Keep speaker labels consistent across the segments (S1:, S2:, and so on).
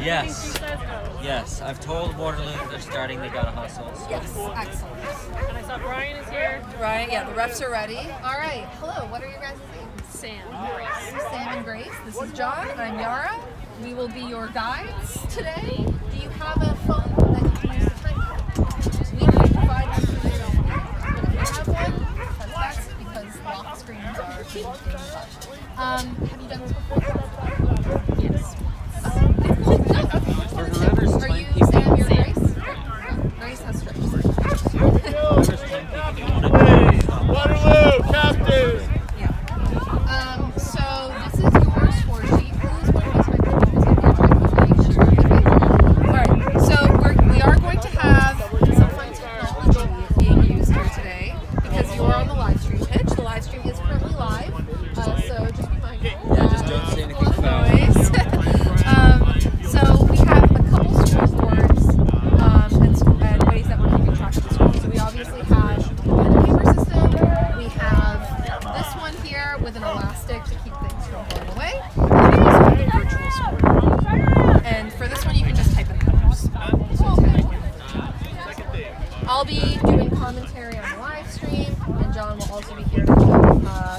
S1: Yes. Yes. I've told Waterloo that they're starting. They gotta hustle. So.
S2: Yes. Excellent.
S3: And I saw Brian is here.
S2: Right. Yeah. The refs are ready. All right. Hello. What are your guys' names?
S3: Sam.
S2: Sam and Grace. This is John. I'm Yara. We will be your guides today. Do you have a phone that you can use to time? We can provide you with your own. If you have one, that's because lock screens are being touched. Have you done this before?
S3: Yes.
S1: For whoever's
S2: Are you Sam? You're Grace? Grace has strips.
S1: Whoever's 10 people want to do
S4: Waterloo, captain!
S2: Yeah. So this is your score sheet. Who's going to be Alright, so we are going to have some fun technology being used here today because you are on the live stream pitch. The live stream is currently live, so just be mindful.
S1: Yeah, just don't say anything foul.
S2: So we have a couple scoreboards and ways that we're keeping track of the score. So we obviously have a pen and paper system. We have this one here with an elastic to keep things from going away. And we also have a virtual scoreboard. And for this one, you can just type in numbers. So 10. I'll be doing commentary on the live stream, and John will also be here to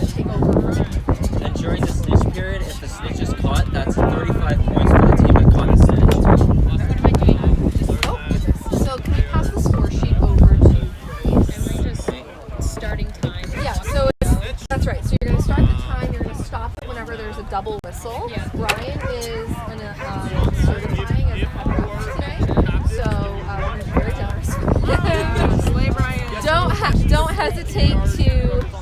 S2: take over from.
S1: And during the snitch period, if the snitch is caught, that's 35 points for the team that caught the snitch.
S2: Oh, goodness. So can we pass the score sheet over to Grace?
S3: And we're just starting time.
S2: Yeah, so that's right. So you're going to start the time. You're going to stop it whenever there's a double whistle.
S3: Yeah.
S2: Brian is certifying as a head coach today, so we're very generous.
S3: Slay Brian.
S2: Don't hesitate to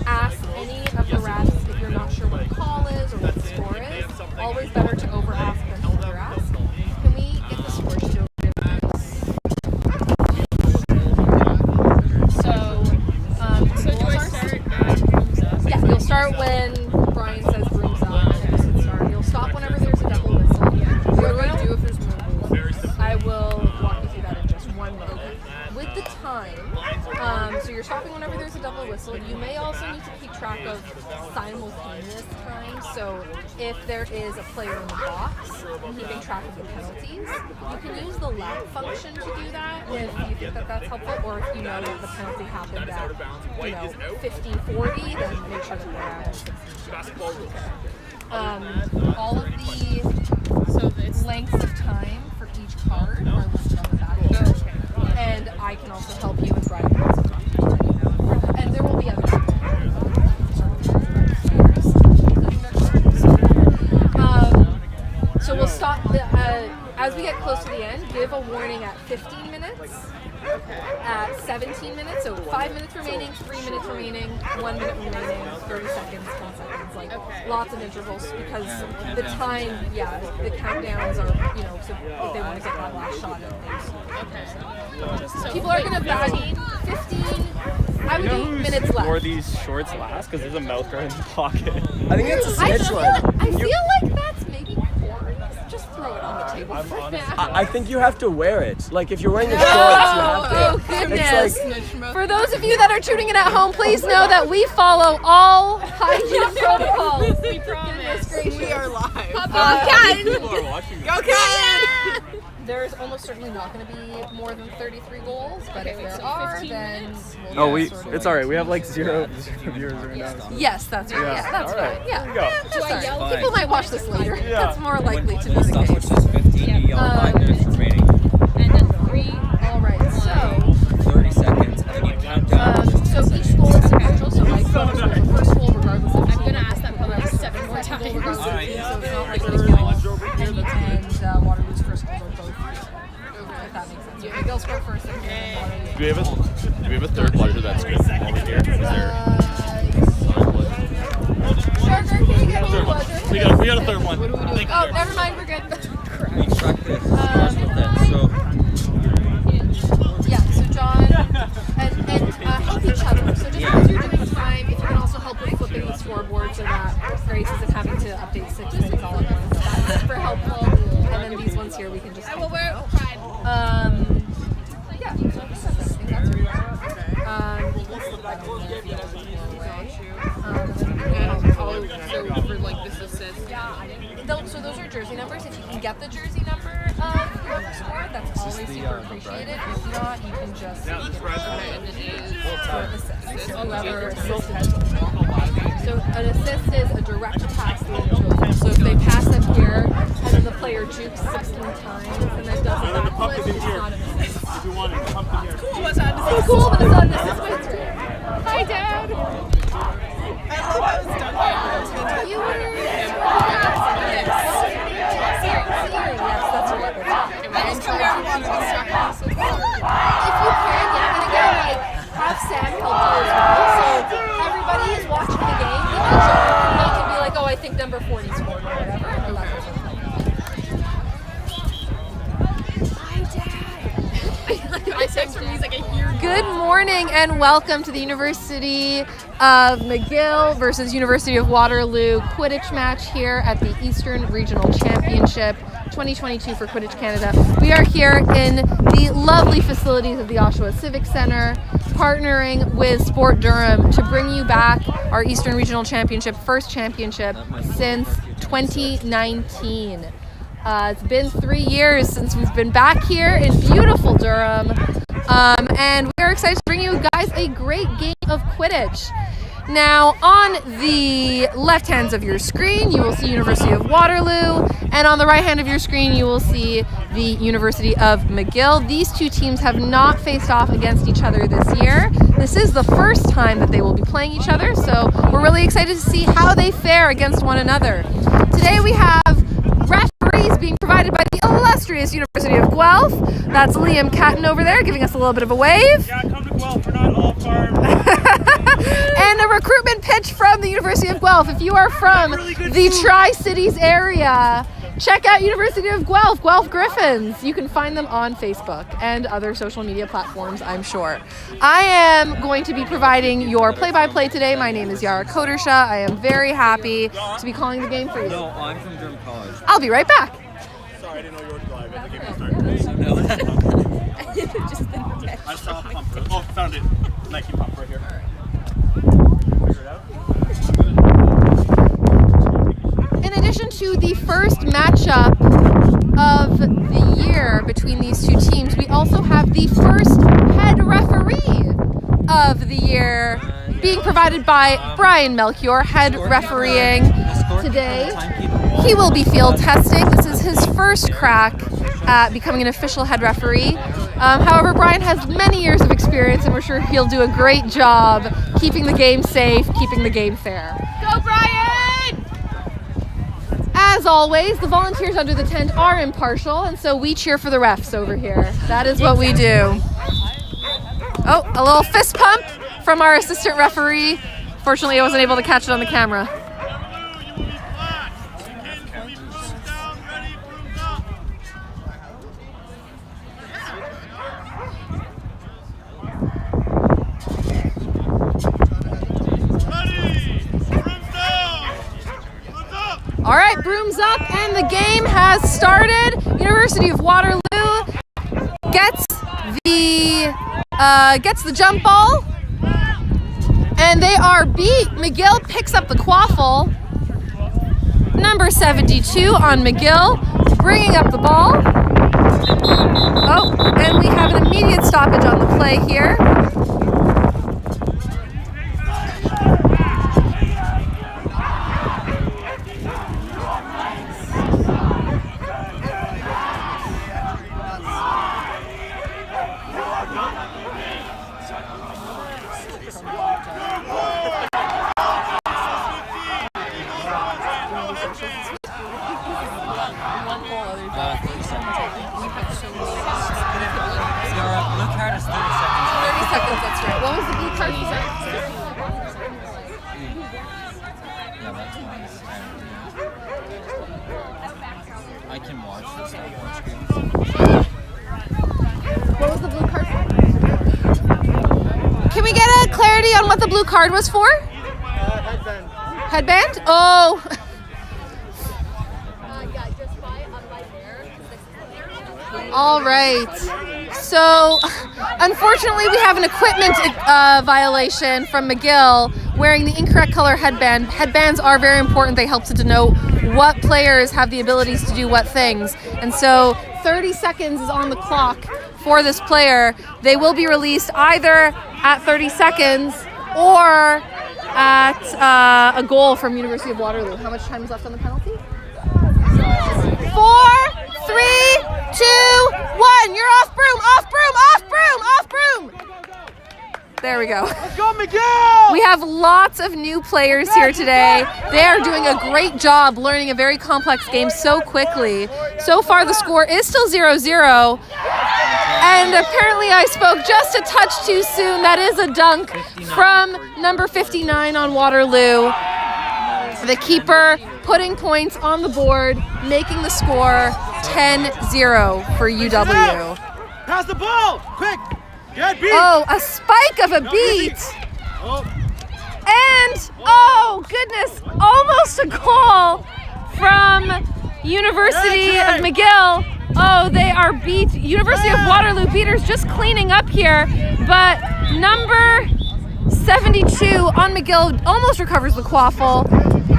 S2: ask any of the refs if you're not sure what the call is or what the score is. Always better to over ask than under ask. Can we get the score sheet over to Grace? So
S3: Do I start?
S2: yeah, you'll start when Brian says rooms up and just hit start. You'll stop whenever there's a double whistle. What do I do if there's more rules? I will walk you through that in just 1 minute. With the time, so you're stopping whenever there's a double whistle. You may also need to keep track of simultaneous time. So if there is a player in the box, keeping track of the penalties. You can use the lap function to do that if you think that that's helpful, or if you know that the penalty happened at 50-40, then make sure that they're at 60. All of the lengths of time for each card are listed on the back. And I can also help you and Brian. And there will be others. So we'll stop as we get close to the end. Give a warning at 15 minutes. At 17 minutes, so 5 minutes remaining, 3 minutes remaining, 1 minute remaining, 30 seconds, 10 seconds, like lots of intervals because the time, the countdowns are, so if they want to get that last shot in. So people are going to bat 15, I would do minutes left.
S4: Or these shorts last because there's a mouth guard in the pocket.
S5: I think it's a snitch one.
S2: I feel like that's maybe poor. Just throw it on the table for now.
S5: I think you have to wear it. Like if you're wearing the shorts, you have to.
S2: Oh, goodness.
S5: It's like,
S2: For those of you that are tuning in at home, please know that we follow all hygiene protocols.
S3: We promise.
S2: We are
S3: live.
S4: Go Cat!
S2: There's almost certainly not going to be more than 33 goals, but if there are,
S3: 15
S2: then
S3: minutes?
S2: we'll
S5: it's alright. We have like zero viewers right now.
S2: Yes, that's right. Yeah, that's
S5: all right.
S2: fine. Yeah,
S5: There we go.
S2: that's all right.
S3: yell?
S2: People might watch this later.
S5: Yeah.
S2: That's more likely to be
S1: When
S2: the
S1: stopwatch
S2: case.
S1: says 15, you yell 5 minutes remaining.
S3: And then 3.
S2: All right, so
S1: 30 seconds, and then you count down.
S2: so each goal is sequential. So like the first goal, regardless of
S3: I'm going to ask that probably like 7 more times.
S2: regardless of
S1: Alright.
S2: team, so it's not like there's no and Waterloo's first goals are both. If that makes sense. Yeah, McGill scored first. And
S4: Do we have a third pleasure that's good while we're here? Is there?
S2: Sharker, can you get me a pleasure?
S4: We got a third one.
S2: Oh, never mind, we're good.
S1: We track the scores with it, so
S2: Yeah, so John and help each other. So just as you're doing time, if you can also help with flipping the scoreboard so that Grace isn't having to update statistics all at once. That's super helpful. And then these ones here we can just.
S3: Well, we're
S2: yeah, so I think that's everything. We'll slip that on there if you don't want to go away.
S3: so for like this assist.
S2: So those are jersey numbers. If you can get the jersey number score, that's always super appreciated. If not, you can just give it for assist. So whoever assisted. So an assist is a direct pass to the So if they pass up here, and then the player jukes 16 times, and then does a backflip, it's not an assist.
S3: Cool, what's that?
S2: It's cool, but it's not an assist. Wait, it's right. Hi, Dad. You were seeing, yes, that's right.
S3: I just come down on the stack.
S2: If you can, yeah, and again, like, have Sam help you as well. So everybody is watching the game. Even John can be like, oh, I think number 40 scored or whatever. And that's what
S3: I text from he's like, I hear you.
S2: Good morning and welcome to the University of McGill versus University of Waterloo Quidditch match here at the Eastern Regional Championship 2022 for Quidditch Canada. We are here in the lovely facilities of the Oshawa Civic Centre, partnering with Sport Durham to bring you back our Eastern Regional Championship, first championship since 2019. It's been 3 years since we've been back here in beautiful Durham, and we're excited to bring you guys a great game of Quidditch. Now, on the left hand of your screen, you will see University of Waterloo, and on the right hand of your screen, you will see the University of McGill. These two teams have not faced off against each other this year. This is the first time that they will be playing each other, so we're really excited to see how they fare against one another. Today we have referees being provided by the illustrious University of Guelph. That's Liam Catton over there giving us a little bit of a wave.
S6: Yeah, come to Guelph, we're not all farm.
S2: And a recruitment pitch from the University of Guelph. If you are from the Tri-Cities area, check out University of Guelph, Guelph Griffins. You can find them on Facebook and other social media platforms, I'm sure. I am going to be providing your play-by-play today. My name is Yara Kodersha. I am very happy to be calling the game for you.
S1: No, I'm from Durham College.
S2: I'll be right back.
S6: Sorry, I didn't know you were live. I think it
S1: So no.
S6: I saw a pump. Oh, found it. Nike pump right here.
S2: In addition to the first matchup of the year between these two teams, we also have the first head referee of the year being provided by Brian Melchior, head refereeing today. He will be field testing. This is his first crack at becoming an official head referee. However, Brian has many years of experience, and we're sure he'll do a great job keeping the game safe, keeping the game fair.
S3: Go, Brian!
S2: As always, the volunteers under the tent are impartial, and so we cheer for the refs over here. That is what we do. Oh, a little fist pump from our assistant referee. Fortunately, I wasn't able to catch it on the camera. All right, brooms up, and the game has started. University of Waterloo gets the jump ball, and they are beat. McGill picks up the quaffle. Number 72 on McGill, bringing up the ball. Oh, and we have an immediate stoppage on the play here.
S1: I can watch this stuff on screen.
S2: What was the blue card for? Can we get a clarity on what the blue card was for?
S6: Headband.
S2: Headband? Oh. All right. So, unfortunately, we have an equipment violation from McGill wearing the incorrect color headband. Headbands are very important. They help to denote what players have the abilities to do what things. And so, 30 seconds is on the clock for this player, they will be released either at 30 seconds or at a goal from University of Waterloo. How much time is left on the penalty? 4, 3, 2, 1. You're off broom, off broom, off broom, off broom. There we go.
S6: Let's go, McGill!
S2: We have lots of new players here today. They are doing a great job learning a very complex game so quickly. So far, the score is still 0-0. And apparently I spoke just a touch too soon. That is a dunk from number 59 on Waterloo. The keeper putting points on the board, making the score 10-0 for UW.
S6: Pass the ball! Quick! Get beat!
S2: Oh, a spike of a beat. And, oh goodness, almost a goal from University of McGill. Oh, they are beat. University of Waterloo beaters just cleaning up here, but number 72 on McGill almost recovers the quaffle.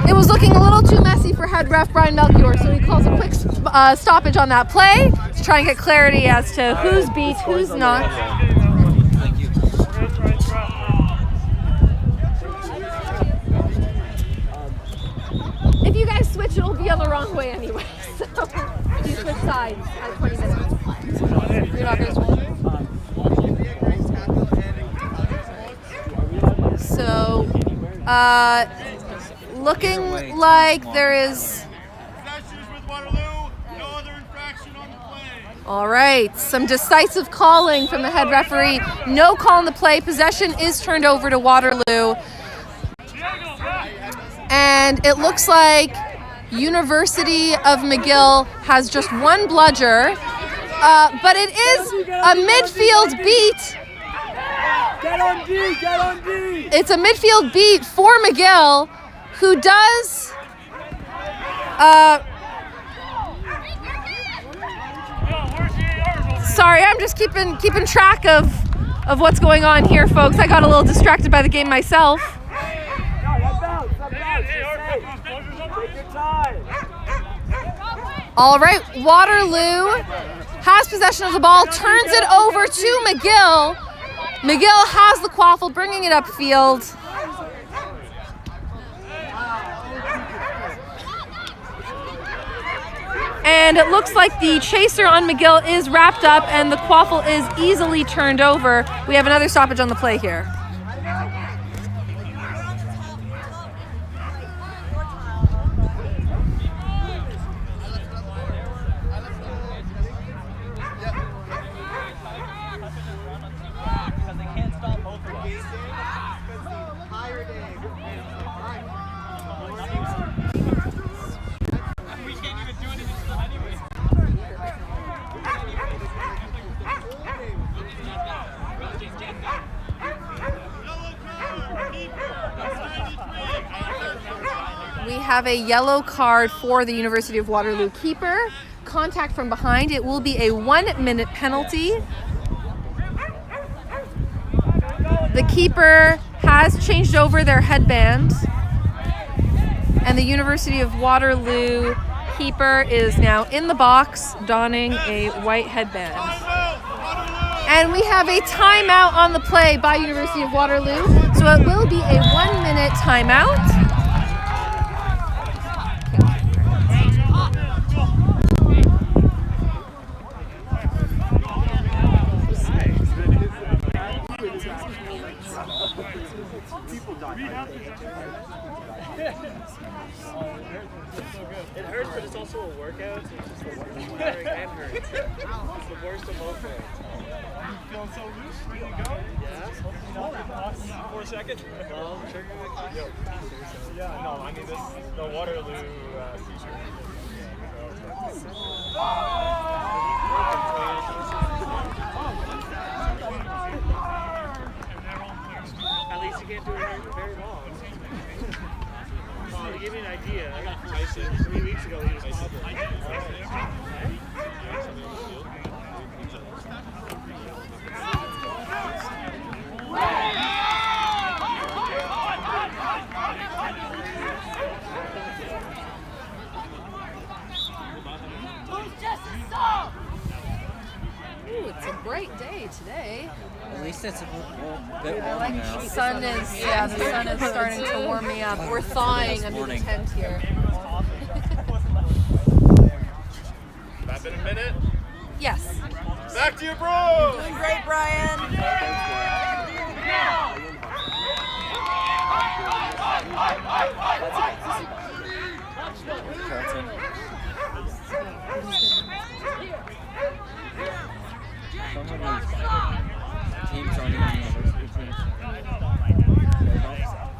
S2: It was looking a little too messy for head ref Brian Melchior, so he calls a quick stoppage on that play to try and get clarity as to who's beat, who's not. If you guys switch, it'll be on the wrong way anyway. So you switch sides at 20 minutes. You're not going to switch. So, looking like there is. All right, some decisive calling from the head referee. No call on the play. Possession is turned over to Waterloo. And it looks like University of McGill has just one bludger, but it is a midfield beat.
S6: Get on D! Get on D!
S2: It's a midfield beat for McGill, who does sorry, I'm just keeping track of what's going on here, folks. I got a little distracted by the game myself. All right, Waterloo has possession of the ball, turns it over to McGill. McGill has the quaffle, bringing it upfield. And it looks like the chaser on McGill is wrapped up and the quaffle is easily turned over. We have another stoppage on the play here. We have a yellow card for the University of Waterloo keeper. Contact from behind. It will be a 1-minute penalty. The keeper has changed over their headband. And the University of Waterloo keeper is now in the box, donning a white headband. And we have a timeout on the play by University of Waterloo. So it will be a 1-minute timeout.
S6: It hurts, but it's also a workout. So it's just the tiring and hurts. It's the worst of both ways. You feeling so loose? Ready to go? Yeah. 4 seconds? Well, yeah, no, I mean, this is the Waterloo t-shirt. At least you can't do it very long. To give you an idea, Tyson 3 weeks ago he was covered.
S1: least it's a bit warmer now.
S2: The sun is starting to warm me up. We're thawing under the tent here.
S6: That been a minute?
S2: Yes.
S6: Back to you, bro!
S3: Doing great, Brian.
S1: Carlton. Some of these teams aren't even university teams.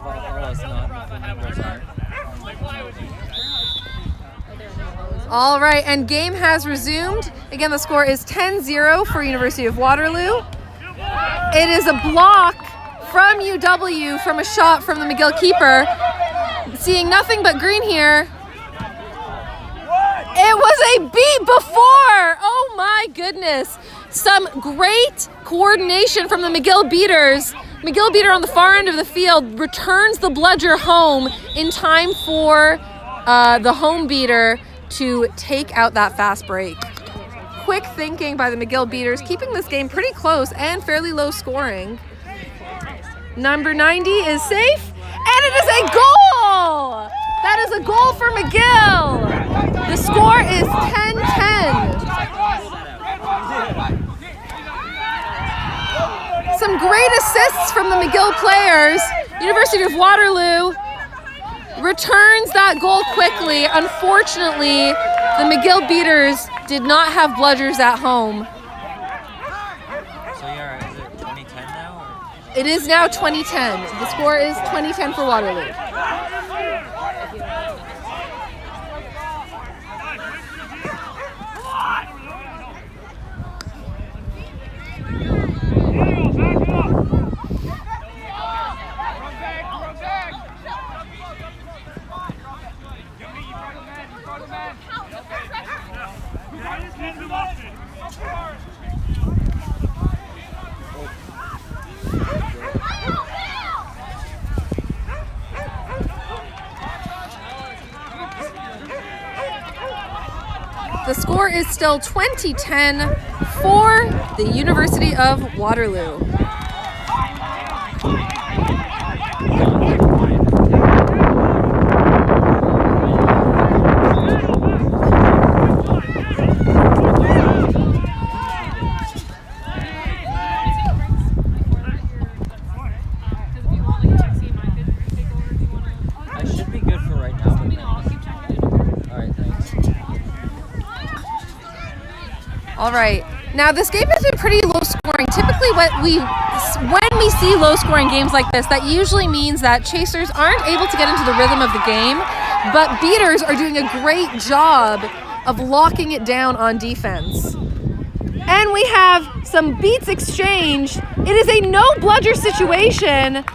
S1: Valhalla's not, the Flamingos aren't.
S2: All right, and game has resumed. Again, the score is 10-0 for University of Waterloo. It is a block from UW from a shot from the McGill keeper. Seeing nothing but green here. It was a beat before! Oh my goodness. Some great coordination from the McGill beaters. McGill beater on the far end of the field returns the bludger home in time for the home beater to take out that fast break. Quick thinking by the McGill beaters, keeping this game pretty close and fairly low scoring. Number 90 is safe, and it is a goal! That is a goal for McGill. The score is 10-10. Some great assists from the McGill players. University of Waterloo returns that goal quickly. Unfortunately, the McGill beaters did not have bludgers at home.
S1: So yeah, is it 2010 now? Or?
S2: It is now 2010. The score is 2010 for Waterloo. The score is still 2010 for the University of Waterloo.
S1: I should be good for right now. Alright, thanks.
S2: All right. Now this game has been pretty low scoring. Typically when we see low scoring games like this, that usually means that chasers aren't able to get into the rhythm of the game, but beaters are doing a great job of locking it down on defense. And we have some beats exchanged. It is a no bludger situation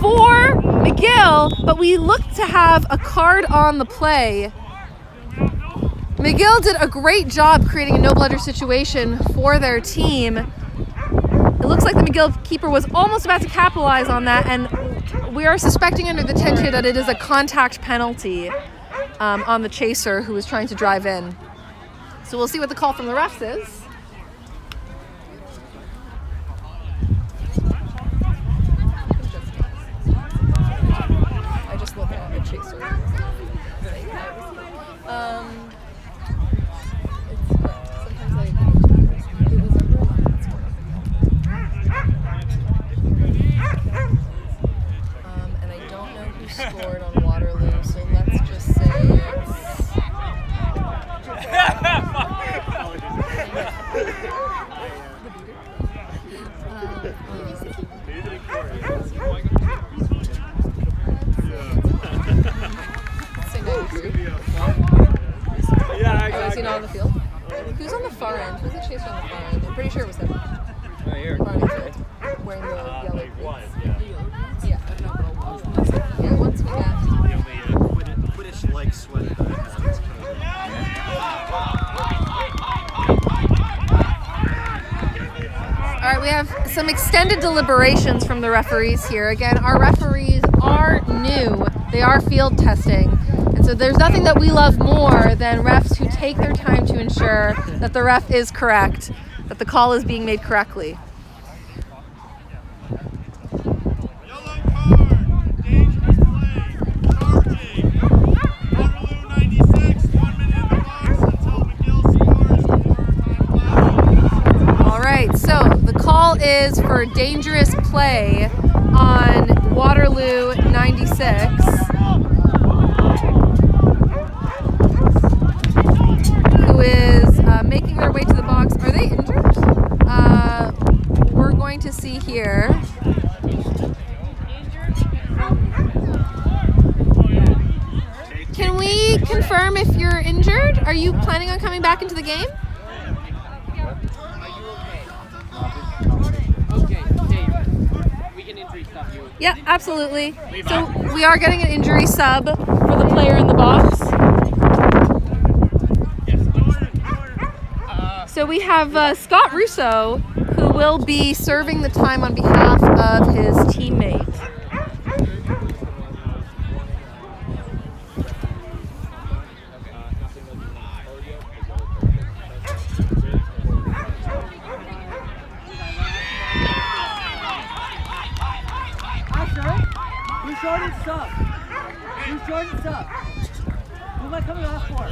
S2: for McGill, but we look to have a card on the play. McGill did a great job creating a no bludger situation for their team. It looks like the McGill keeper was almost about to capitalize on that, and we are suspecting under the tent here that it is a contact penalty on the chaser who was trying to drive in. So we'll see what the call from the refs is. I just look at the chaser. And I don't know who scored on Waterloo, so let's just say it's... Is he not on the field? Who's on the far end? Who's the chaser on the far end? I'm pretty sure it was him.
S1: Oh, you're
S2: Wearing the yellow boots. Yeah. Yeah, once we got...
S6: Quidditch-like sweater that I
S2: All right, we have some extended deliberations from the referees here. Again, our referees are new. They are field testing. And so there's nothing that we love more than refs who take their time to ensure that the ref is correct, that the call is being made correctly. for dangerous play on Waterloo 96. Who is making their way to the box. Are they injured? We're going to see here. Can we confirm if you're injured? Are you planning on coming back into the game? Yeah, absolutely. So we are getting an injury sub for the player in the box. So we have Scott Russo, who will be serving the time on behalf of his teammate.
S7: Who's shorted sub? Who's shorted sub? Who am I coming off for?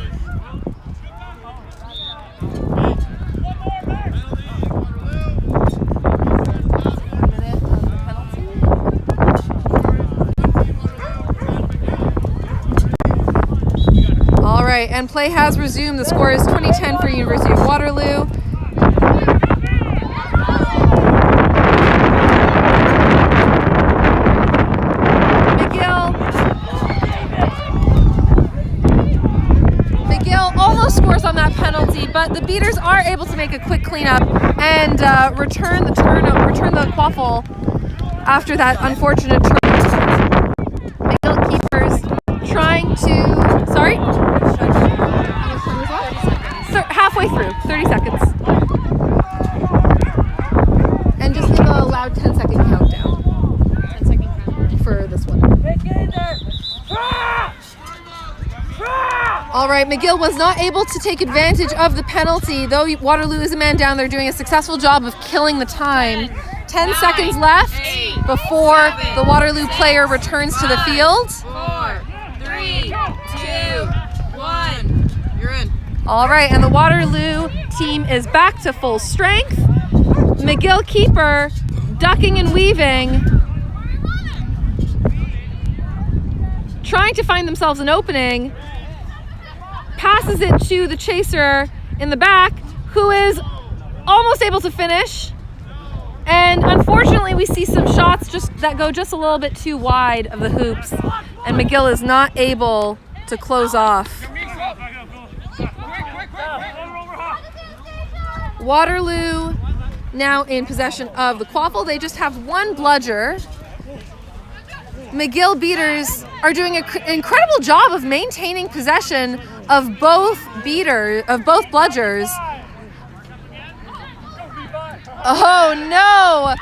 S2: All right, and play has resumed. The score is 20-10 for University of Waterloo. McGill almost scores on that penalty, but the Beaters are able to make a quick cleanup and return the quaffle after that unfortunate turn. McGill keepers trying to, sorry? Halfway through, 30 seconds. And just give a loud 10-second countdown. 10-second countdown for this one. All right, McGill was not able to take advantage of the penalty. Though Waterloo is a man down, they're doing a successful job of killing the time. 10 seconds left before the Waterloo player returns to the field.
S3: 4, 3, 2, 1. You're in.
S2: All right, and the Waterloo team is back to full strength. McGill keeper ducking and weaving, trying to find themselves an opening. Passes it to the chaser in the back, who is almost able to finish. And unfortunately, we see some shots that go just a little bit too wide of the hoops, and McGill is not able to close off. Waterloo now in possession of the quaffle. They just have one bludger. McGill Beaters are doing an incredible job of maintaining possession of both bludgers. Oh no!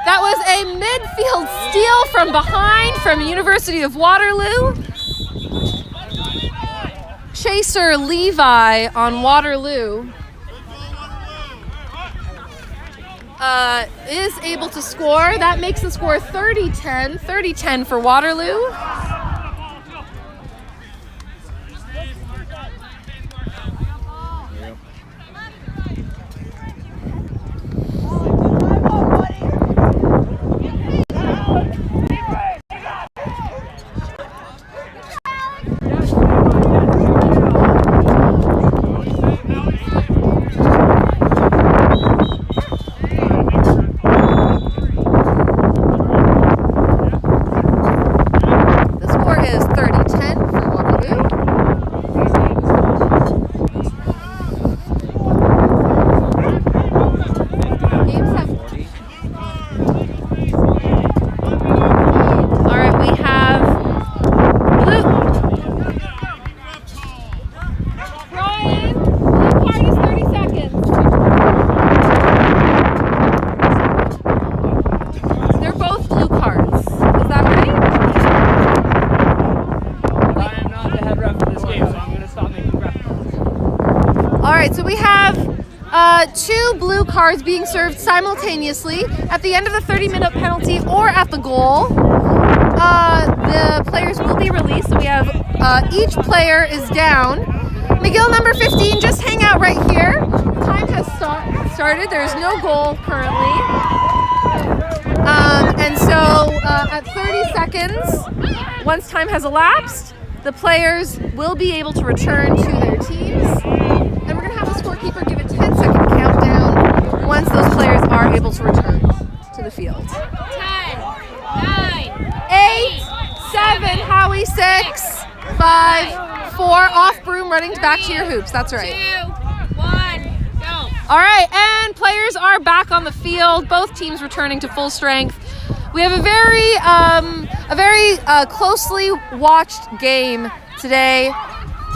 S2: That was a midfield steal from behind from University of Waterloo. Chaser Levi on Waterloo is able to score. That makes the score 30-10 for Waterloo. So we have two blue cards being served simultaneously at the end of the 30-minute penalty or at the goal. The players will be released. So we have each player is down. McGill number 15, just hang out right here. Time has started. There's no goal currently. And so at 30 seconds, once time has elapsed, the players will be able to return to their teams. And we're going to have the scorekeeper give a 10-second countdown once those players are able to return to the field.
S3: 10, 9,
S2: 8, 7, Howie, 6, 5, 4, off broom, running back to your hoops. That's right.
S3: 2, 1, go.
S2: All right, and players are back on the field. Both teams returning to full strength. We have a very closely watched game today.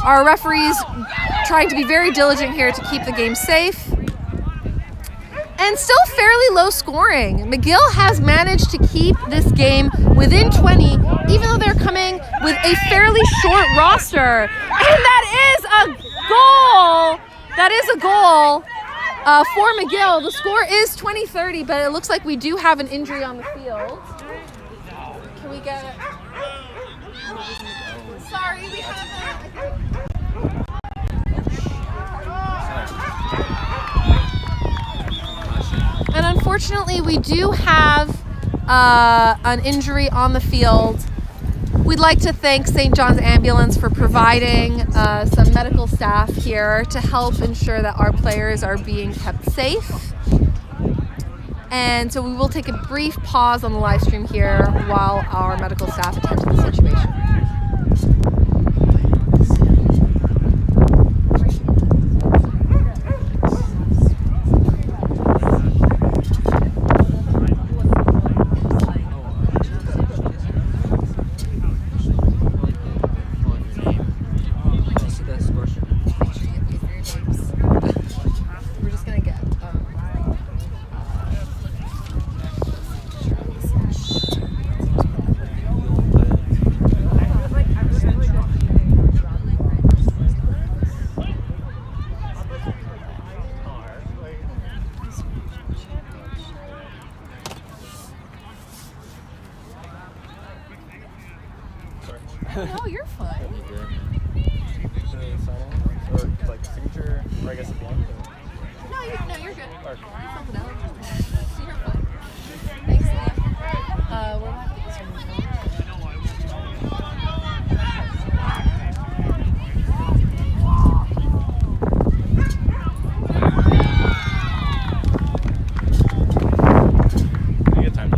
S2: Our referees trying to be very diligent here to keep the game safe. And still fairly low scoring. McGill has managed to keep this game within 20, even though they're coming with a fairly short roster. And that is a goal. That is a goal for McGill. The score is 20-30, but it looks like we do have an injury on the field. Can we get it? Sorry, we have And unfortunately, we do have an injury on the field. We'd like to thank St. John's Ambulance for providing some medical staff here to help ensure that our players are being kept safe. And so we will take a brief pause on the live stream here while our medical staff attend to the situation. No, you're fine.
S4: Or like signature, or I guess at the end.
S2: No, you're good. You filled it out. You're fine. Thanks, Liam. We're not getting some
S4: You get time to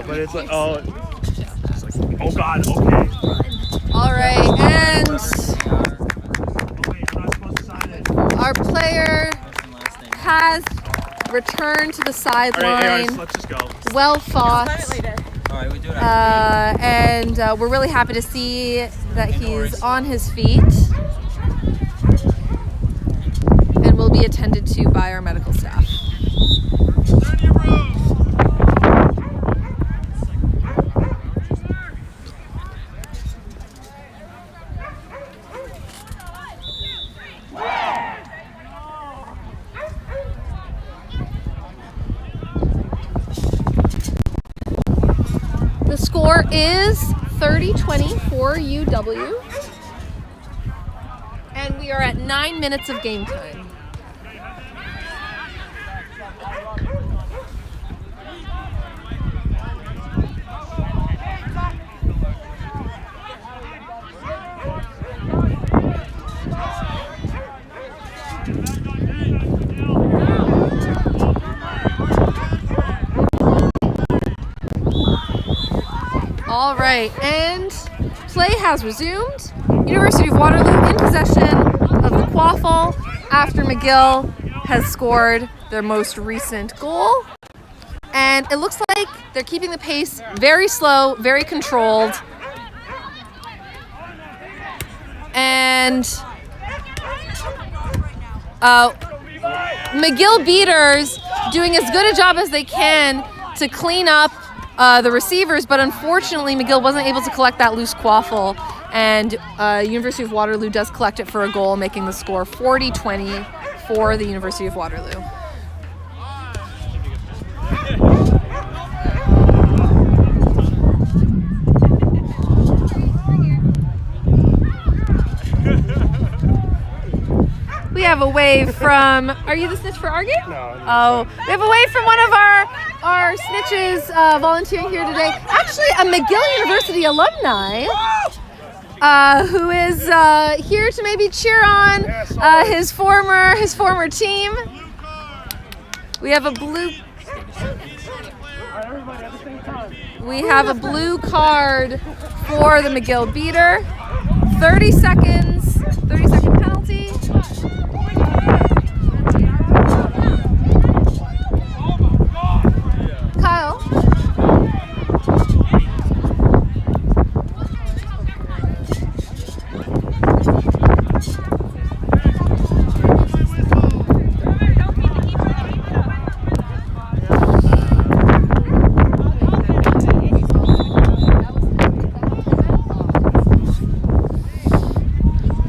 S4: but it's like, oh, it's like, oh God, okay.
S2: All right, and our player has returned to the sideline.
S4: All right, let's just go.
S2: Well fought.
S1: All right, we do it after.
S2: And we're really happy to see that he's on his feet and will be attended to by our medical staff. The score is 30-20 for UW. And we are at 9 minutes of game time. All right, and play has resumed. University of Waterloo in possession of the quaffle after McGill has scored their most recent goal. And it looks like they're keeping the pace very slow, very controlled. And McGill beaters doing as good a job as they can to clean up the receivers, but unfortunately McGill wasn't able to collect that loose quaffle, and University of Waterloo does collect it for a goal, making the score 40-20 for the University of Waterloo. We have a wave from, are you the snitch for Argate?
S4: No.
S2: Oh, we have a wave from one of our snitches volunteering here today. Actually, a McGill University alumni who is here to maybe cheer on his former team. We have a blue. We have a blue card for the McGill beater. 30 seconds. 30-second penalty. Kyle.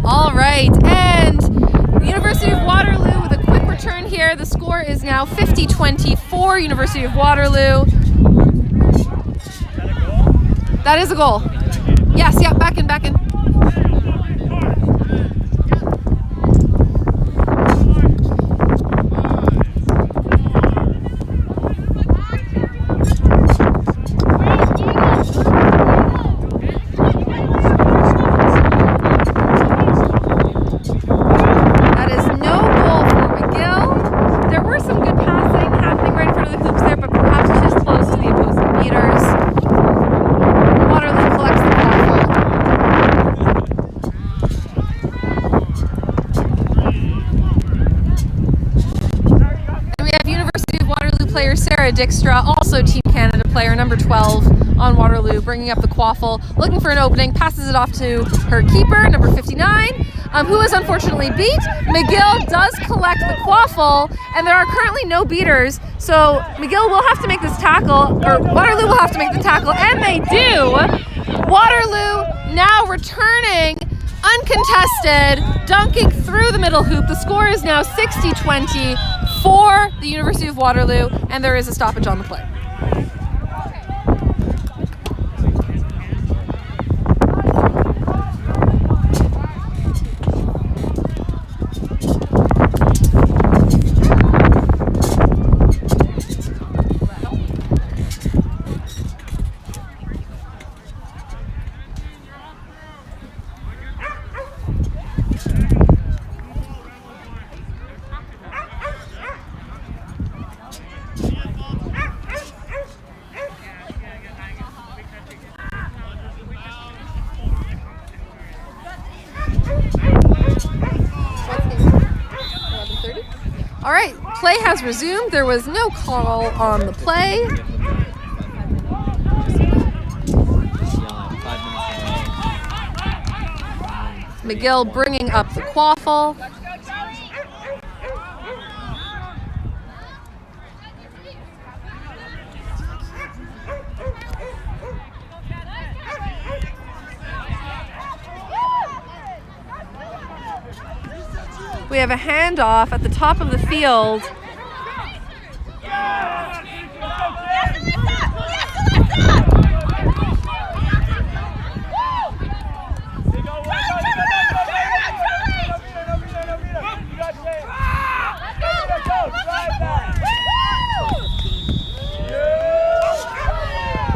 S2: All right, and the University of Waterloo with a quick return here. The score is now 50-20 for University of Waterloo. That is a goal. Yes, yeah, back in. That is no goal for McGill. There were some good passing happening right in front of the hoops there, but perhaps too close to the opposing beaters. Waterloo collects the quaffle. And we have University of Waterloo player Sarah Dykstra, also Team Canada player number 12 on Waterloo, bringing up the quaffle, looking for an opening, passes it off to her keeper, number 59, who is unfortunately beat. McGill does collect the quaffle, and there are currently no beaters, so McGill will have to make this tackle, or Waterloo will have to make the tackle, and they do. Waterloo now returning uncontested, dunking through the middle hoop. The score is now 60-20 for the University of Waterloo, and there is a stoppage on the play. All right, play has resumed. There was no call on the play. McGill bringing up the quaffle. We have a handoff at the top of the field.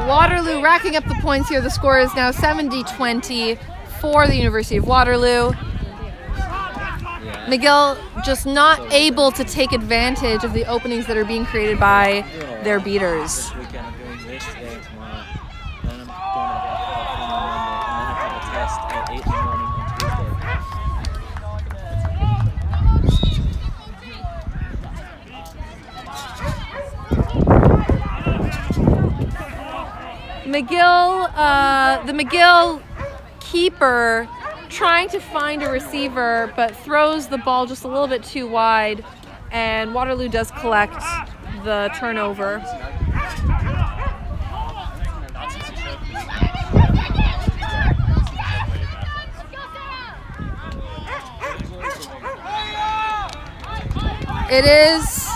S2: Waterloo racking up the points here. The score is now 70-20 for the University of Waterloo. McGill just not able to take advantage of the openings that are being created by their beaters.
S1: This weekend I'm doing this today and tomorrow. Then I'm going to basketball on Monday, and then I have a test at 8 in the morning on
S2: McGill, the McGill keeper trying to find a receiver, but throws the ball just a little bit too wide, and Waterloo does collect the turnover. It is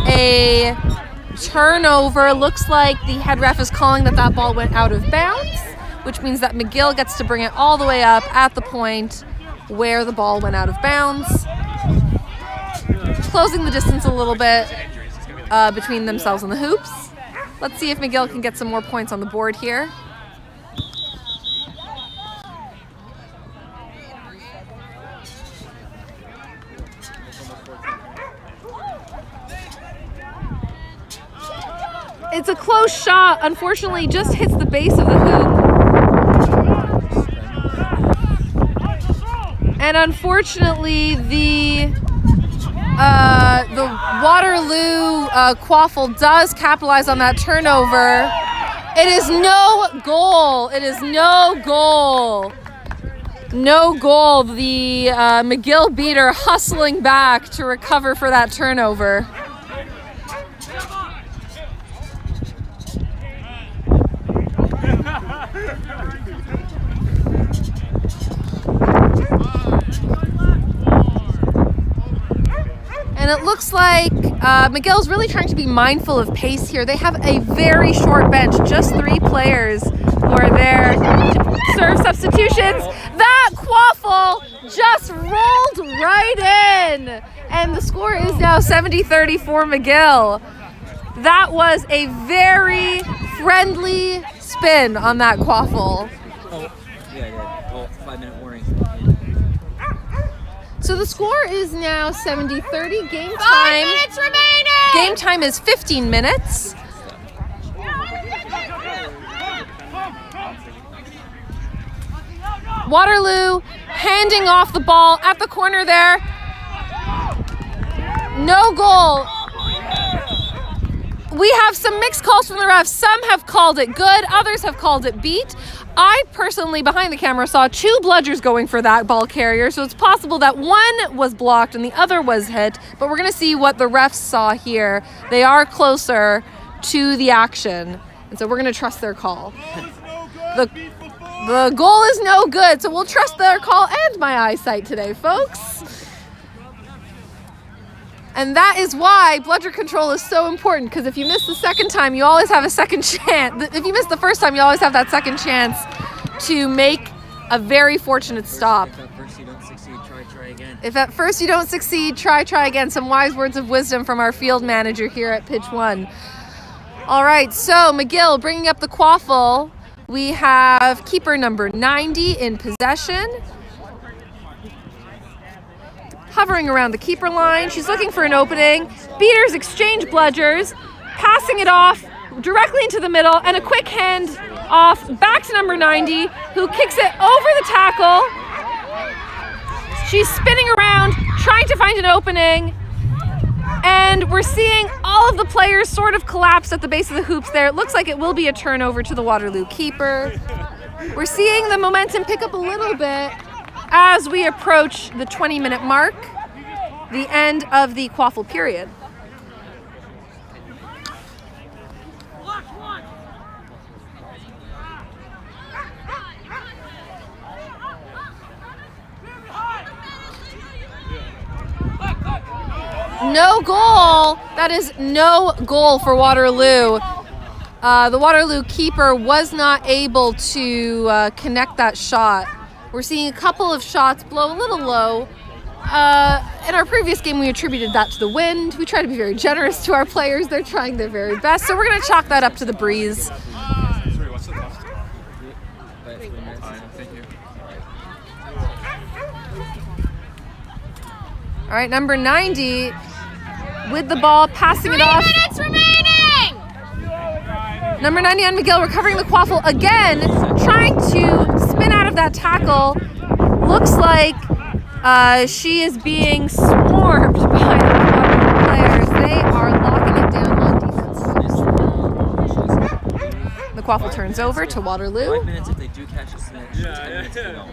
S2: a turnover. Looks like the head ref is calling that ball went out of bounds, which means that McGill gets to bring it all the way up at the point where the ball went out of bounds, closing the distance a little bit between themselves and the hoops. Let's see if McGill can get some more points on the board here. It's a close shot. Unfortunately, just hits the base of the hoop. And unfortunately, the Waterloo Quaffle does capitalize on that turnover. It is no goal. It is no goal. No goal. The McGill beater hustling back to recover for that turnover. And it looks like McGill's really trying to be mindful of pace here. They have a very short bench, just 3 players who are there to serve substitutions. That Quaffle just rolled right in. And the score is now 70-30 for McGill. That was a very friendly spin on that Quaffle.
S1: Oh, yeah, I did. Oh, 5-minute warning.
S2: So the score is now 70-30. Game
S3: 5
S2: time.
S3: minutes remaining!
S2: Game time is 15 minutes. Waterloo handing off the ball at the corner there. No goal. We have some mixed calls from the refs. Some have called it good, others have called it beat. I personally, behind the camera, saw 2 bludgers going for that ball carrier, so it's possible that one was blocked and the other was hit, but we're going to see what the refs saw here. They are closer to the action, and so we're going to trust their call. The goal is no good, so we'll trust their call and my eyesight today, folks. And that is why bludger control is so important, because if you miss the second time, you always have a second chance. If you miss the first time, you always have that second chance to make a very fortunate stop.
S1: If at first you don't succeed, try again.
S2: If at first you don't succeed, try again. Some wise words of wisdom from our field manager here at Pitch 1. All right, so McGill bringing up the Quaffle. We have keeper number 90 in possession. Hovering around the keeper line. She's looking for an opening. Beaters exchange bludgers, passing it off directly into the middle, and a quick hand off back to number 90, who kicks it over the tackle. She's spinning around, trying to find an opening, and we're seeing all of the players sort of collapse at the base of the hoops there. It looks like it will be a turnover to the Waterloo keeper. We're seeing the momentum pick up a little bit as we approach the 20-minute mark, the end of the Quaffle period. No goal. That is no goal for Waterloo. The Waterloo keeper was not able to connect that shot. We're seeing a couple of shots blow a little low. In our previous game, we attributed that to the wind. We try to be very generous to our players. They're trying their very best. So we're going to chalk that up to the breeze. All right, number 90 with the ball, passing it off.
S3: 3 minutes remaining!
S2: Number 90 on McGill recovering the quaffle again, trying to spin out of that tackle. Looks like she is being swarmed by the Waterloo players. They are locking it down on defense. The quaffle turns over to Waterloo.
S1: 5 minutes if they do catch a snitch. 10 minutes to go.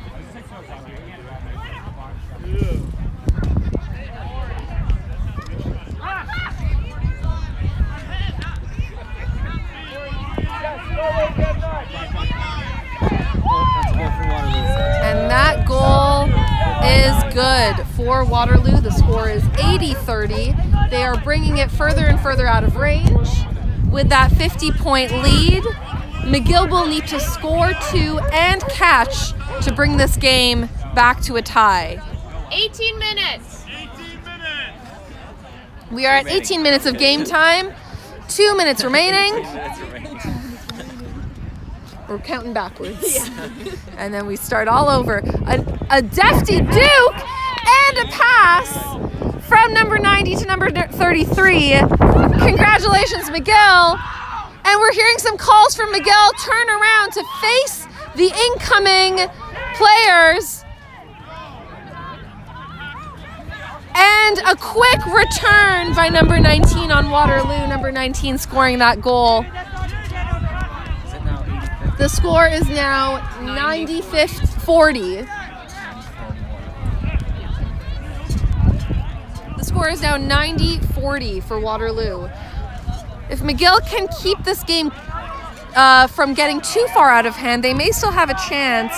S2: And that goal is good for Waterloo. The score is 80-30. They are bringing it further and further out of range. With that 50-point lead, McGill will need to score 2 and catch to bring this game back to a tie.
S3: 18 minutes.
S2: We are at 18 minutes of game time. 2 minutes remaining. We're counting backwards. And then we start all over. A defty duke and a pass from number 90 to number 33. Congratulations, McGill. And we're hearing some calls from McGill. Turn around to face the incoming players. And a quick return by number 19 on Waterloo. Number 19 scoring that goal. The score is now 90-40. The score is now 90-40 for Waterloo. If McGill can keep this game from getting too far out of hand, they may still have a chance.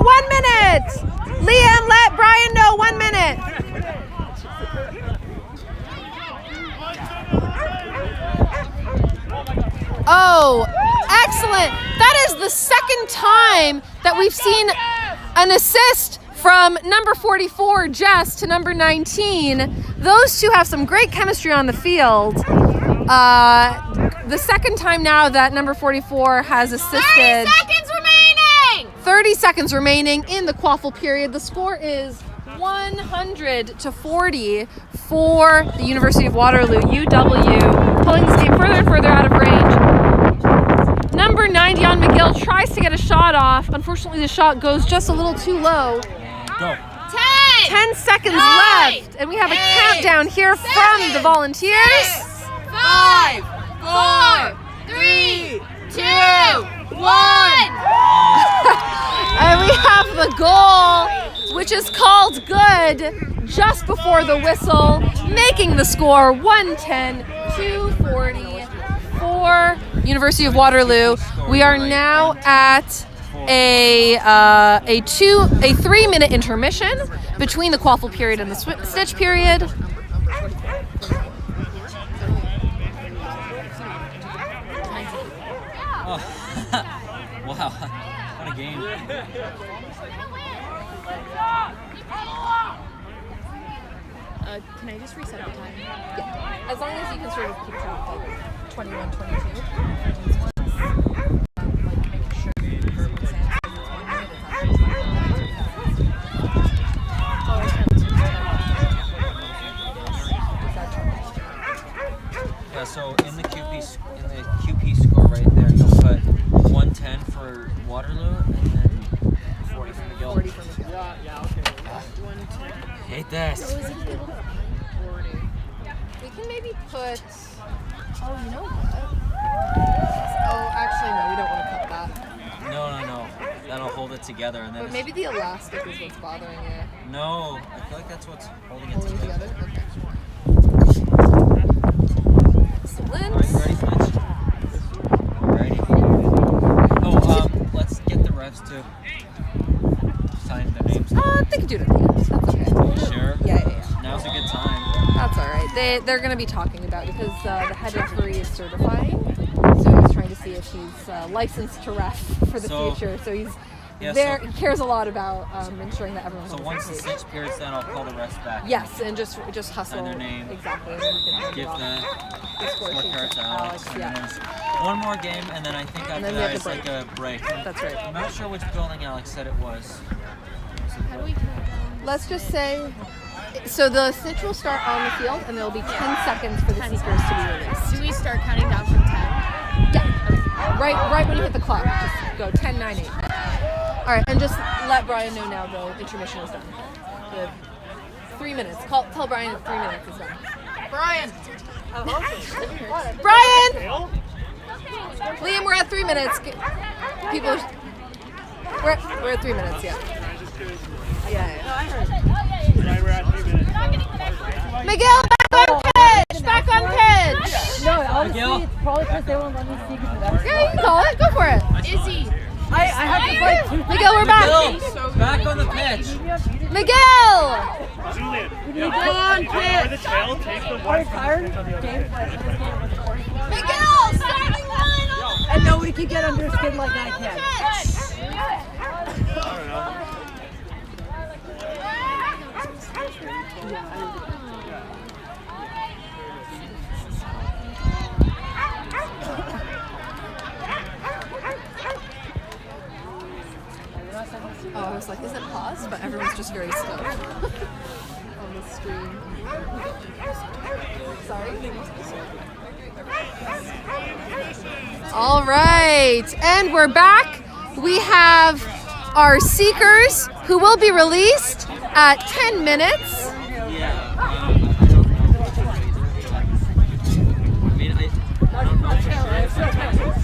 S2: One minute! Liam, let Brian know 1 minute. Oh, excellent. That is the second time that we've seen an assist from number 44, Jess, to number 19. Those two have some great chemistry on the field. The second time now that number 44 has assisted. 30 seconds remaining in the quaffle period. The score is 100-40 for the University of Waterloo, UW, pulling this game further and further out of range. Number 90 on McGill tries to get a shot off. Unfortunately, the shot goes just a little too low.
S1: Go.
S2: 10 seconds left, and we have a countdown here from the volunteers.
S3: 5, 4, 3, 2, 1.
S2: And we have the goal, which is called good just before the whistle, making the score 110-40 for University of Waterloo. We are now at a 3-minute intermission between the quaffle period and the stitch period.
S1: Wow, what a game.
S2: Can I just reset the time? Yeah. As long as you can sort of keep track of 21, 22. Making sure
S1: Yeah, so in the QP score right there, you'll put 110 for Waterloo and then 40 for McGill.
S2: 40 for McGill.
S6: Yeah, okay.
S1: Hate this.
S2: We can maybe put. Oh, you know what? Oh, actually, no, we don't want to cut that.
S1: No. That'll hold it together and then.
S2: But maybe the elastic is what's bothering it.
S1: No, I feel like that's what's holding it
S2: Holding
S1: together.
S2: together? Okay. Excellent.
S1: Are you ready, Fletch? Ready? Oh, let's get the refs to sign their names.
S2: They can do it at the end. That's okay.
S1: Sure?
S2: Yeah.
S1: Now's a good time.
S2: That's all right. They're going to be talking about it because the head referee is certifying. So he's trying to see if he's licensed to ref for the future. So he's
S1: Yeah,
S2: there.
S1: so-
S2: He cares a lot about ensuring that everyone's
S1: So
S2: on
S1: once
S2: the
S1: the
S2: same page.
S1: stitch period's done, I'll call the refs back.
S2: Yes, and just hustle.
S1: Sign their name.
S2: Exactly. And then we can hand
S1: Give
S2: it off.
S1: the
S2: score sheet
S1: scorecards
S2: to
S1: to Alex. And
S2: yeah.
S1: then there's one more game, and then I think
S2: And
S1: after
S2: then we
S1: that
S2: have
S1: it's
S2: the
S1: like a break.
S2: That's right.
S1: I'm not sure which building Alex said it was.
S3: How do we count down?
S2: Let's just say, so the snitch will start on the field, and there will be 10 seconds for the seekers to be released.
S3: Do we start counting down from 10?
S2: Yeah. Right when you hit the clock. Just go 10, 9, 8. All right, and just let Brian know now the intermission is done. The 3 minutes. Tell Brian 3 minutes is done. Brian! Brian! Liam, we're at 3 minutes. People, we're at 3 minutes, yeah.
S6: Right, we're at 3 minutes.
S2: McGill, back on pitch! Back on pitch!
S7: No, honestly,
S1: McGill?
S7: it's probably because they won't let me see because of that.
S2: Yeah, you can call it. Go for it.
S3: Izzy.
S7: I have to fight two.
S2: McGill, we're back.
S1: Miguel, back on the pitch.
S2: McGill!
S6: Julian, come on, over the tail, take the
S7: Are
S6: one
S7: you
S6: from
S7: tired?
S6: the other
S7: Game
S6: pitch.
S2: McGill, starting line!
S7: And nobody can get under his skin like I can.
S6: I don't know.
S2: Oh, I was like, is it paused? But everyone's just very still on the stream. Sorry. All right, and we're back. We have our seekers who will be released at 10 minutes.
S1: Yeah. I don't know. I feel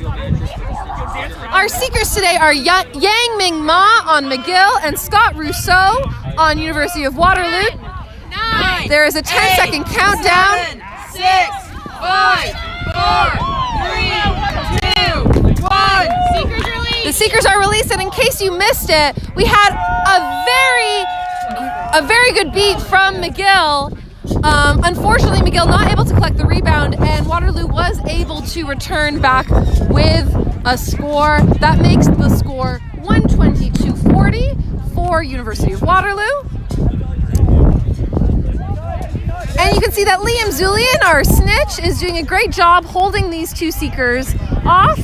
S1: bad just for the snitch.
S2: Our seekers today are Yang Ming Ma on McGill and Scott Rousseau on University of Waterloo.
S3: 9.
S2: There is a 10-second countdown.
S3: 6, 5, 4, 3, 2, 1. Seekers release.
S2: The seekers are released, and in case you missed it, we had a very good beat from McGill. Unfortunately, McGill not able to collect the rebound, and Waterloo was able to return back with a score. That makes the score 122-40 for University of Waterloo. And you can see that Liam Zulian, our snitch, is doing a great job holding these two seekers off.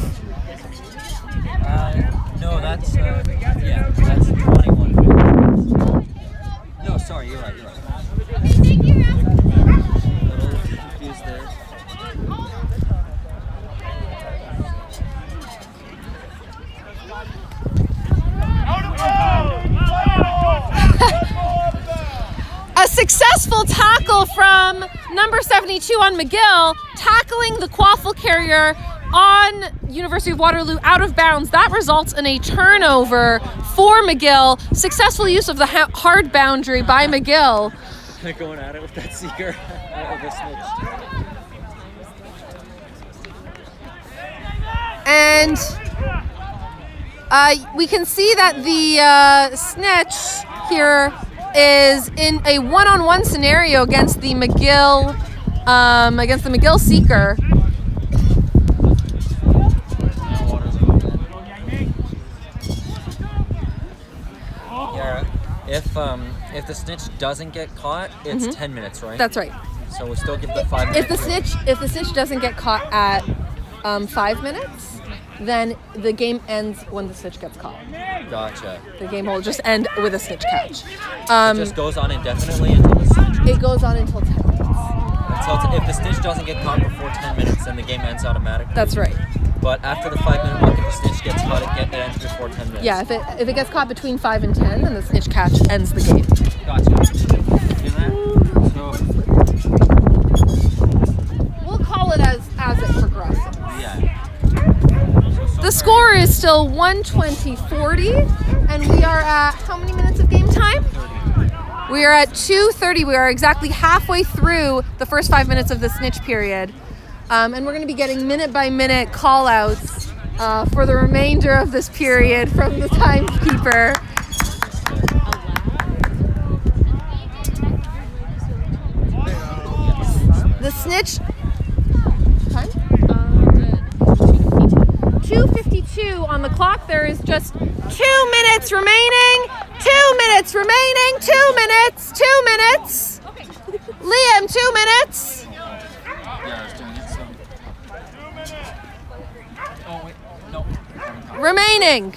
S1: No, that's that's 21. No, sorry, you're right. A little confused there.
S2: A successful tackle from number 72 on McGill, tackling the quaffle carrier on University of Waterloo out of bounds. That results in a turnover for McGill. Successful use of the hard boundary by McGill.
S1: Going at it with that seeker. The snitch.
S2: And we can see that the snitch here is in a one-on-one scenario against the McGill seeker.
S1: Yeah. If the snitch doesn't get caught, it's 10 minutes, right?
S2: That's right.
S1: So we still give the 5 minutes.
S2: If the snitch doesn't get caught at 5 minutes, then the game ends when the snitch gets caught.
S1: Gotcha.
S2: The game will just end with a snitch catch.
S1: It just goes on indefinitely until the snitch.
S2: It goes on until 10 minutes.
S1: If the snitch doesn't get caught before 10 minutes, then the game ends automatically.
S2: That's right.
S1: But after the 5-minute mark, if the snitch gets caught, it ends before 10 minutes.
S2: Yeah, if it gets caught between 5 and 10, then the snitch catch ends the game.
S1: Gotcha. See that? So,
S2: We'll call it as it progresses.
S1: yeah.
S2: The score is still 120-40, and we are at how many minutes of game time?
S1: 30.
S2: We are at 2:30. We are exactly halfway through the first 5 minutes of the snitch period. And we're going to be getting minute-by-minute call-outs for the remainder of this period from the timekeeper. The snitch... Time? 2:52 on the clock. There is just 2 minutes remaining. 2 minutes remaining. 2 minutes. 2 minutes. Liam, 2 minutes.
S1: Yeah, I was doing it, so. 2 minutes. Oh, wait. No.
S2: Remaining.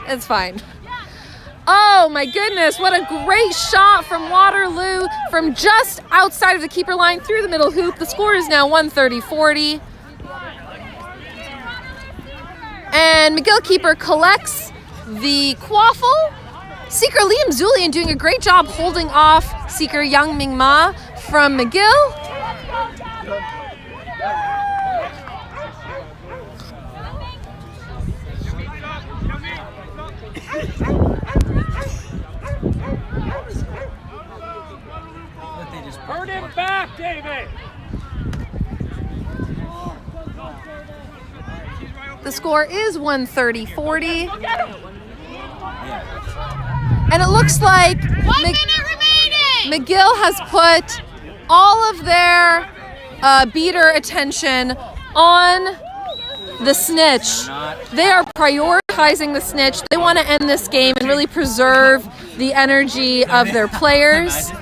S2: It's fine. Oh my goodness, what a great shot from Waterloo from just outside of the keeper line through the middle hoop. The score is now 130-40. And McGill keeper collects the quaffle. Seeker Liam Zulian doing a great job holding off Seeker Young Ming Ma from McGill.
S4: Turn him back, David!
S2: The score is 130-40. And it looks like
S3: 1 minute remaining.
S2: McGill has put all of their beater attention on the snitch. They are prioritizing the snitch. They want to end this game and really preserve the energy of their players.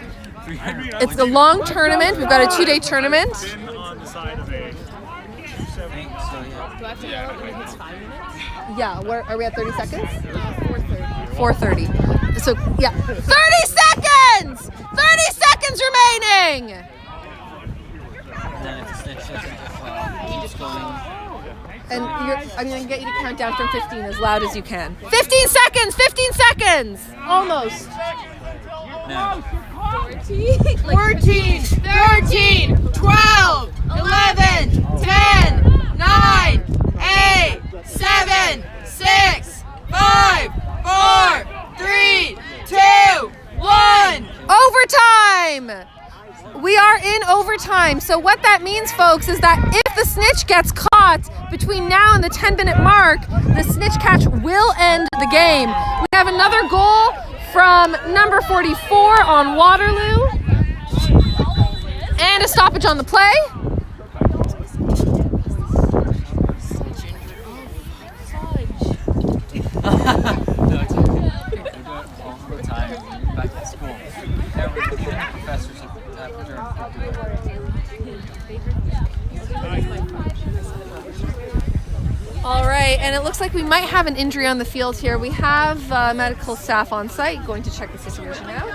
S2: It's a long tournament. We've got a 2-day tournament.
S4: On the side of a
S2: Yeah, where are we at 30 seconds? 4:30. So, yeah. 30 seconds! 30 seconds remaining!
S1: And then if the snitch doesn't keeps going.
S2: And I'm going to get you to count down from 15 as loud as you can. 15 seconds! 15 seconds! Almost.
S1: No.
S3: 14, 13, 12, 11, 10, 9, 8, 7, 6, 5, 4, 3, 2, 1.
S2: Overtime! We are in overtime. So what that means, folks, is that if the snitch gets caught between now and the 10-minute mark, the snitch catch will end the game. We have another goal from number 44 on Waterloo. And a stoppage on the play.
S1: No, it's okay. We do it all the time. Back at school. Yeah, we're giving the professors
S2: All right, and it looks like we might have an injury on the field here. We have medical staff on site going to check the situation out.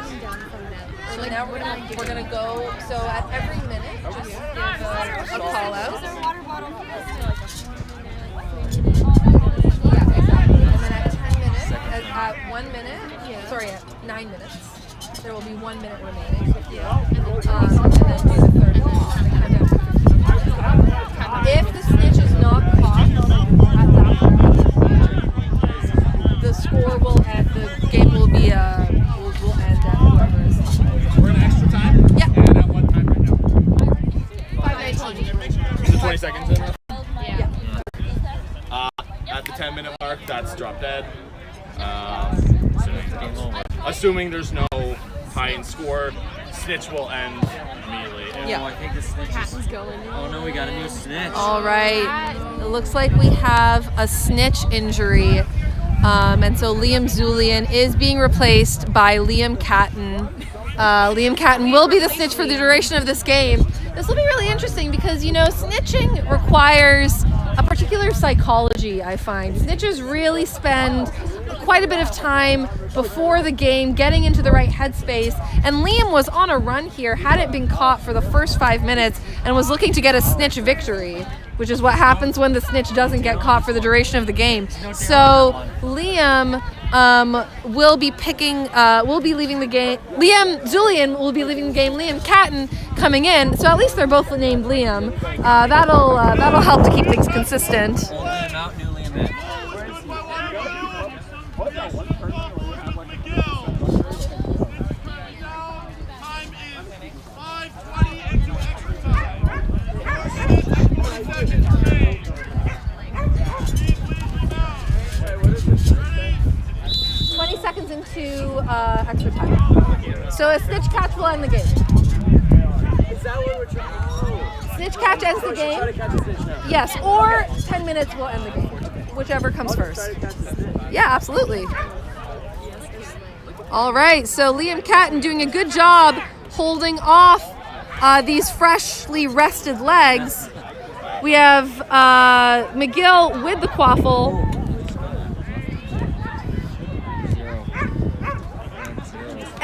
S2: So now we're gonna go. So at every minute, just give a call out. Yeah, exactly. And then at 10 minutes, at 1 minute, sorry, at 9 minutes, there will be 1 minute remaining. And then do the third one. If the snitch is not caught at that point, the score will end. The game will be will end at whoever is.
S4: We're in extra time?
S2: Yeah.
S4: And at what time right now?
S2: 5:19.
S4: Is it 20 seconds in?
S2: Yeah.
S4: At the 10-minute mark, that's drop dead. Assuming there's no high in score, snitch will end immediately.
S2: Yeah.
S1: Oh, I think the snitch is going. Oh no, we got a new snitch.
S2: All right. It looks like we have a snitch injury. And so Liam Zulian is being replaced by Liam Catton. Liam Catton will be the snitch for the duration of this game. This will be really interesting because, you know, snitching requires a particular psychology, I find. Snitchers really spend quite a bit of time before the game getting into the right headspace. And Liam was on a run here, hadn't been caught for the first 5 minutes, and was looking to get a snitch victory, which is what happens when the snitch doesn't get caught for the duration of the game. So Liam will be leaving the game. Liam Zulian will be leaving the game. Liam Catton coming in. So at least they're both named Liam. That'll help to keep things consistent.
S1: Old Liam out, new Liam in.
S6: Time is 5:20 into extra time.
S2: 20 seconds into extra time. So a snitch catch will end the game.
S5: Is that what we're trying?
S2: Snitch catch ends the game. Yes, or 10 minutes will end the game. Whichever comes first. Yeah, absolutely. All right, so Liam Catton doing a good job holding off these freshly rested legs. We have McGill with the quaffle.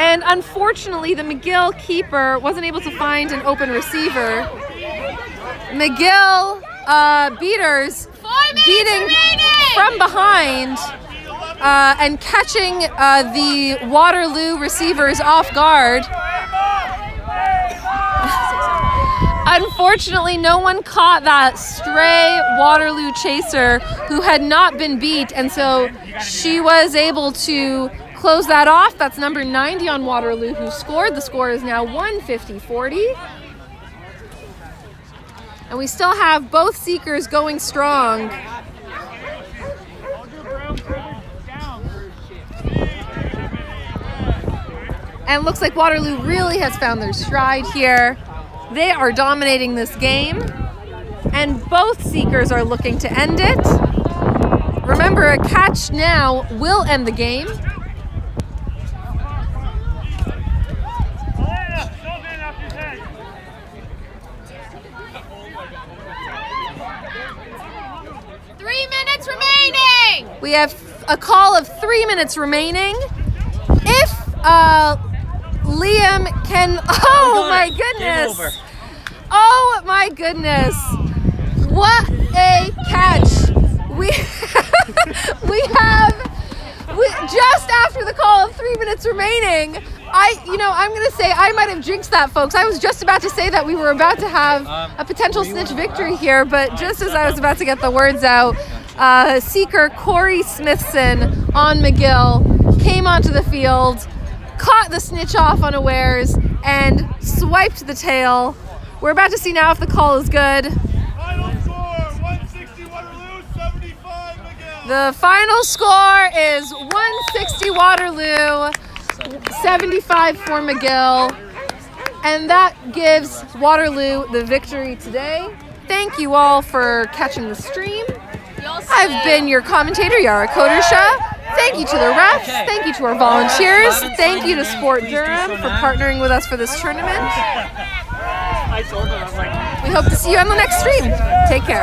S2: And unfortunately, the McGill keeper wasn't able to find an open receiver. McGill beaters beating from behind and catching the Waterloo receivers off guard. Unfortunately, no one caught that stray Waterloo chaser who had not been beat, and so she was able to close that off. That's number 90 on Waterloo who scored. The score is now 150-40. And we still have both seekers going strong. And it looks like Waterloo really has found their stride here. They are dominating this game, and both seekers are looking to end it. Remember, a catch now will end the game. We have a call of 3 minutes remaining. If Liam can, oh my goodness. Oh my goodness. What a catch. We just after the call of 3 minutes remaining, I'm going to say I might have jinxed that, folks. I was just about to say that we were about to have a potential snitch victory here, but just as I was about to get the words out, seeker Corey Smithson on McGill came onto the field, caught the snitch off unawares, and swiped the tail. We're about to see now if the call is good.
S8: Final score, 160 Waterloo, 75 McGill.
S2: The final score is 160 Waterloo, 75 for McGill. And that gives Waterloo the victory today. Thank you all for catching the stream. I've been your commentator, Yara Kodersha. Thank you to the refs. Thank you to our volunteers. Thank you to Sport Durham for partnering with us for this tournament. We hope to see you on the next stream. Take care.